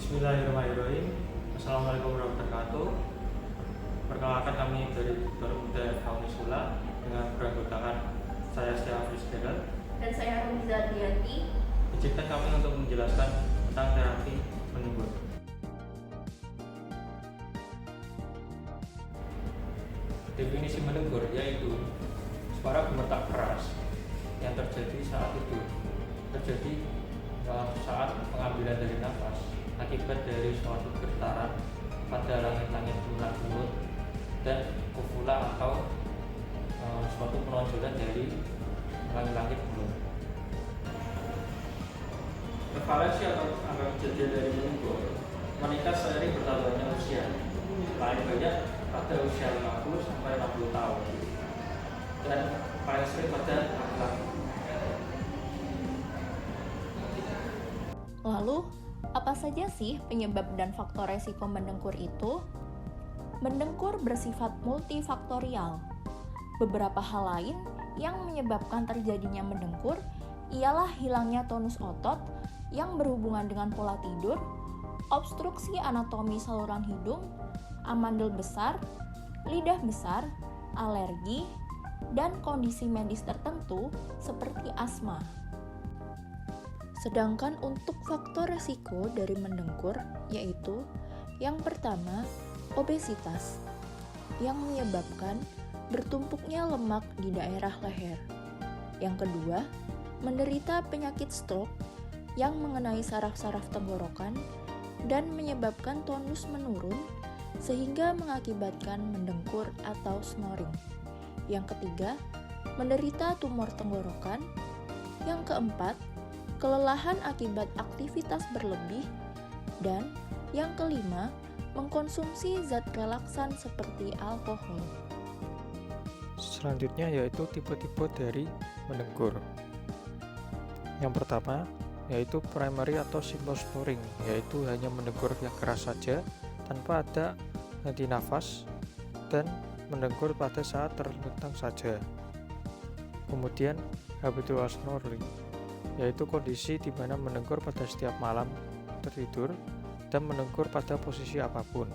Bismillahirrahmanirrahim. Assalamualaikum warahmatullahi wabarakatuh. Perkenalkan, kami dari Dokter Muda Kaunisula dengan beranggotakan saya Setia Fitzgerald dan saya Rumiza Adrianti. Izinkan kami untuk menjelaskan tentang terapi mendengkur. Definisi mendengkur yaitu suara gemetar keras yang terjadi saat tidur, terjadi saat pengambilan dari nafas akibat dari suatu getaran pada langit-langit lunak mulut dan uvula atau suatu penonjolan dari langit-langit mulut. Prevalensi atau angka kejadian dari mendengkur meningkat seiring bertambahnya usia, paling banyak pada usia 50 sampai 60 tahun dan paling sering pada laki-laki. Lalu, apa saja sih penyebab dan faktor resiko mendengkur itu? Mendengkur bersifat multifaktorial. Beberapa hal lain yang menyebabkan terjadinya mendengkur ialah hilangnya tonus otot yang berhubungan dengan pola tidur, obstruksi anatomi saluran hidung, amandel besar, lidah besar, alergi, dan kondisi medis tertentu seperti asma. Sedangkan untuk faktor resiko dari mendengkur yaitu yang pertama, obesitas yang menyebabkan bertumpuknya lemak di daerah leher. Yang kedua, menderita penyakit stroke yang mengenai saraf-saraf tenggorokan dan menyebabkan tonus menurun sehingga mengakibatkan mendengkur atau snoring. Yang ketiga, menderita tumor tenggorokan. Yang keempat, kelelahan akibat aktivitas berlebih. Dan yang kelima, mengkonsumsi zat relaksan seperti alkohol. Selanjutnya yaitu tipe-tipe dari mendengkur. Yang pertama yaitu primary atau simple snoring, yaitu hanya mendengkur yang keras saja tanpa ada henti nafas dan mendengkur pada saat terlentang saja. Kemudian habitual snoring, yaitu kondisi di mana mendengkur pada setiap malam tertidur dan mendengkur pada posisi apapun.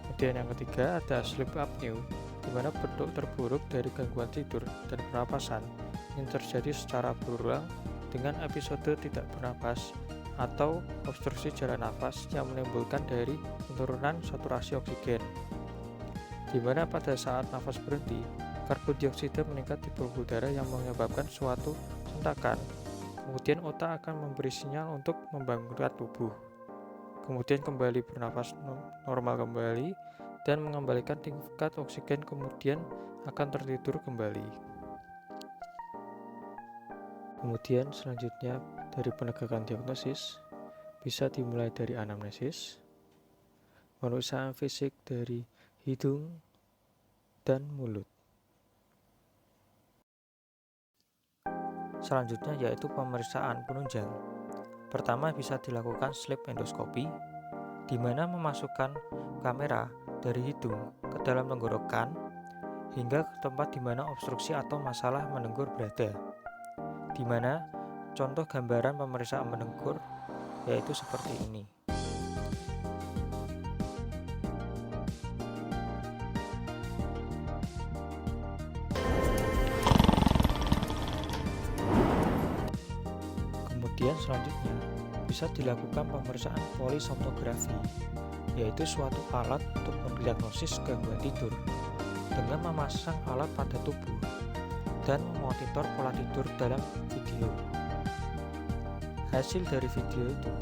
Kemudian yang ketiga ada sleep apnea, di mana bentuk terburuk dari gangguan tidur dan pernapasan yang terjadi secara berulang dengan episode tidak bernapas atau obstruksi jalan nafas yang menimbulkan dari penurunan saturasi oksigen, di mana pada saat nafas berhenti, karbon dioksida meningkat di pembuluh darah yang menyebabkan suatu sentakan. Kemudian otak akan memberi sinyal untuk membangunkan tubuh. Kemudian kembali bernapas normal kembali dan mengembalikan tingkat oksigen, kemudian akan tertidur kembali. Kemudian selanjutnya dari penegakan diagnosis bisa dimulai dari anamnesis, pemeriksaan fisik dari hidung dan mulut. Selanjutnya yaitu pemeriksaan penunjang. Pertama bisa dilakukan sleep endoscopy, di mana memasukkan kamera dari hidung ke dalam tenggorokan hingga ke tempat di mana obstruksi atau masalah mendengkur berada. Di mana contoh gambaran pemeriksaan mendengkur yaitu seperti ini. Kemudian selanjutnya bisa dilakukan pemeriksaan polisomnografi, yaitu suatu alat untuk mendiagnosis gangguan tidur dengan memasang alat pada tubuh dan memonitor pola tidur dalam video. Hasil dari video itu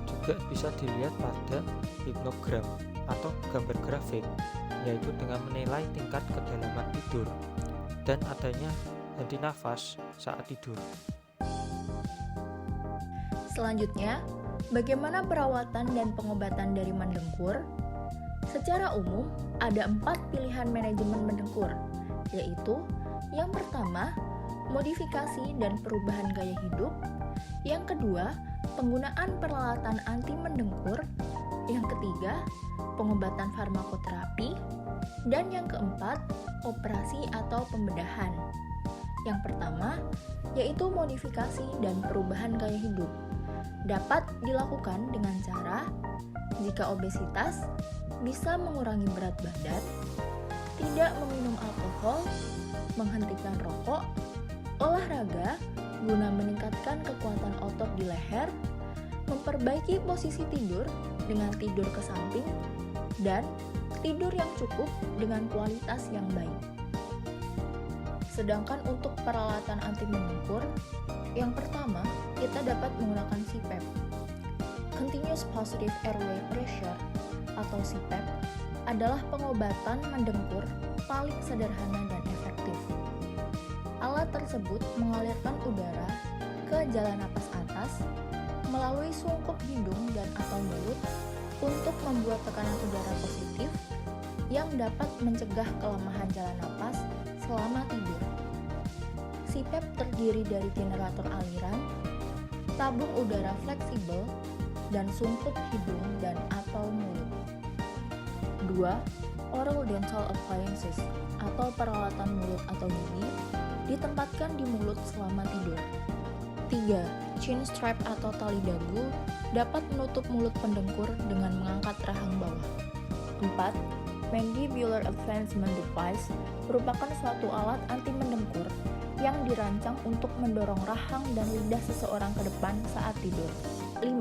juga bisa dilihat pada hipnogram atau gambar grafik, yaitu dengan menilai tingkat kedalaman tidur dan adanya henti nafas saat tidur. Selanjutnya, bagaimana perawatan dan pengobatan dari mendengkur? Secara umum, ada 4 pilihan manajemen mendengkur, yaitu yang pertama, modifikasi dan perubahan gaya hidup. Yang kedua, penggunaan peralatan anti mendengkur. Yang ketiga, pengobatan farmakoterapi. Dan yang keempat, operasi atau pembedahan. Yang pertama, yaitu modifikasi dan perubahan gaya hidup. Dapat dilakukan dengan cara jika obesitas, bisa mengurangi berat badan, tidak meminum alkohol, menghentikan rokok, olahraga guna meningkatkan kekuatan otot di leher, memperbaiki posisi tidur dengan tidur ke samping, dan tidur yang cukup dengan kualitas yang baik. Sedangkan untuk peralatan anti mendengkur, yang pertama, kita dapat menggunakan CPAP, Continuous Positive Airway Pressure atau CPAP, adalah pengobatan mendengkur paling sederhana dan efektif. Alat tersebut mengalirkan udara ke jalan napas atas melalui sungkup hidung dan atau mulut untuk membuat tekanan udara positif yang dapat mencegah kelemahan jalan napas selama tidur. CPAP terdiri dari generator aliran, tabung udara fleksibel, dan sungkup hidung dan atau mulut. 2. Oral dental appliances atau peralatan mulut atau gigi ditempatkan di mulut selama tidur. 3. Chin strap atau tali dagu dapat menutup mulut pendengkur dengan mengangkat rahang bawah. 4. Mandibular advancement device merupakan suatu alat anti mendengkur yang dirancang untuk mendorong rahang dan lidah seseorang ke depan saat tidur. 5.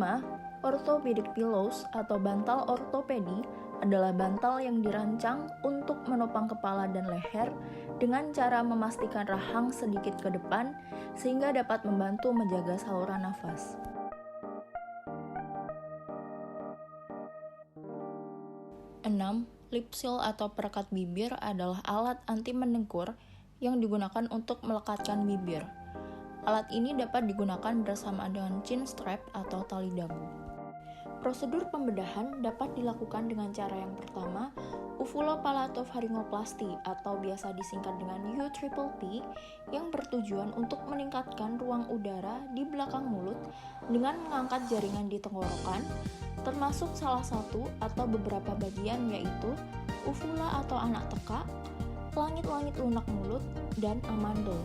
Orthopedic pillows atau bantal ortopedi adalah bantal yang dirancang untuk menopang kepala dan leher dengan cara memastikan rahang sedikit ke depan sehingga dapat membantu menjaga saluran nafas. 6. Lip seal atau perekat bibir adalah alat anti mendengkur yang digunakan untuk melekatkan bibir. Alat ini dapat digunakan bersamaan dengan chin strap atau tali dagu. Prosedur pembedahan dapat dilakukan dengan cara yang pertama, uvulopalatofaringoplasti atau biasa disingkat dengan UPPP yang bertujuan untuk meningkatkan ruang udara di belakang mulut dengan mengangkat jaringan di tenggorokan, termasuk salah satu atau beberapa bagian yaitu uvula atau anak tekak, langit-langit lunak mulut, dan amandel.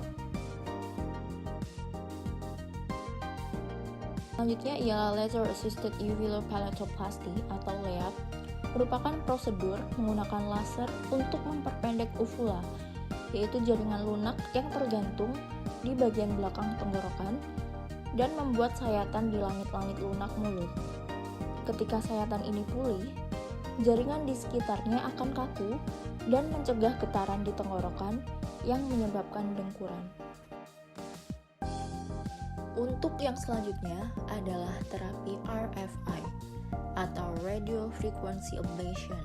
Selanjutnya ialah Laser Assisted Uvulopalatoplasthy atau LAP, merupakan prosedur menggunakan laser untuk memperpendek uvula, yaitu jaringan lunak yang tergantung di bagian belakang tenggorokan dan membuat sayatan di langit-langit lunak mulut. Ketika sayatan ini pulih, jaringan di sekitarnya akan kaku dan mencegah getaran di tenggorokan yang menyebabkan dengkuran. Untuk yang selanjutnya adalah terapi RFI atau Radio Frequency Ablation,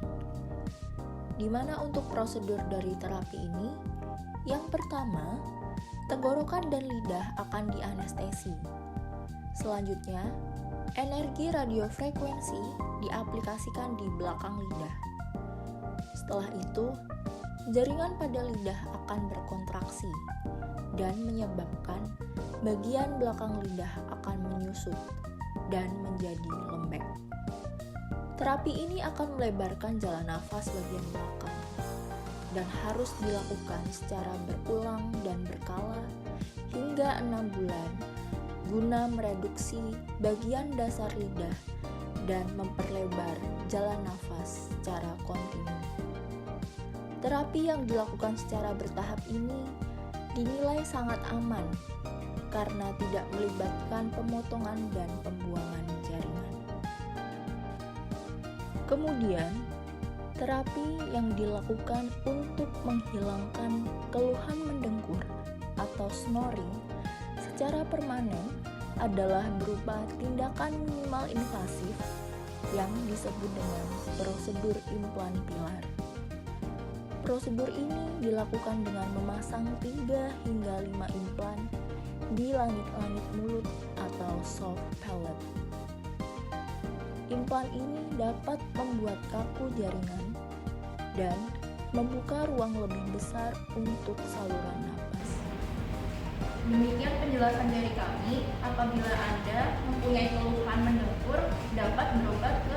di mana untuk prosedur dari terapi ini, yang pertama, tenggorokan dan lidah akan dianestesi. Selanjutnya, energi radiofrekuensi diaplikasikan di belakang lidah. Setelah itu, jaringan pada lidah akan berkontraksi dan menyebabkan bagian belakang lidah akan menyusut dan menjadi lembek. Terapi ini akan melebarkan jalan nafas bagian belakang dan harus dilakukan secara berulang dan berkala hingga 6 bulan guna mereduksi bagian dasar lidah dan memperlebar jalan nafas secara kontinu. Terapi yang dilakukan secara bertahap ini dinilai sangat aman karena tidak melibatkan pemotongan dan pembuangan jaringan. Kemudian, terapi yang dilakukan untuk menghilangkan keluhan mendengkur atau snoring secara permanen adalah berupa tindakan minimal invasif yang disebut dengan prosedur implan pilar. Prosedur ini dilakukan dengan memasang 3 hingga 5 implan di langit-langit mulut atau soft palate. Implan ini dapat membuat kaku jaringan dan membuka ruang lebih besar untuk saluran napas. Demikian penjelasan dari kami. Apabila Anda mempunyai keluhan mendengkur, dapat berobat ke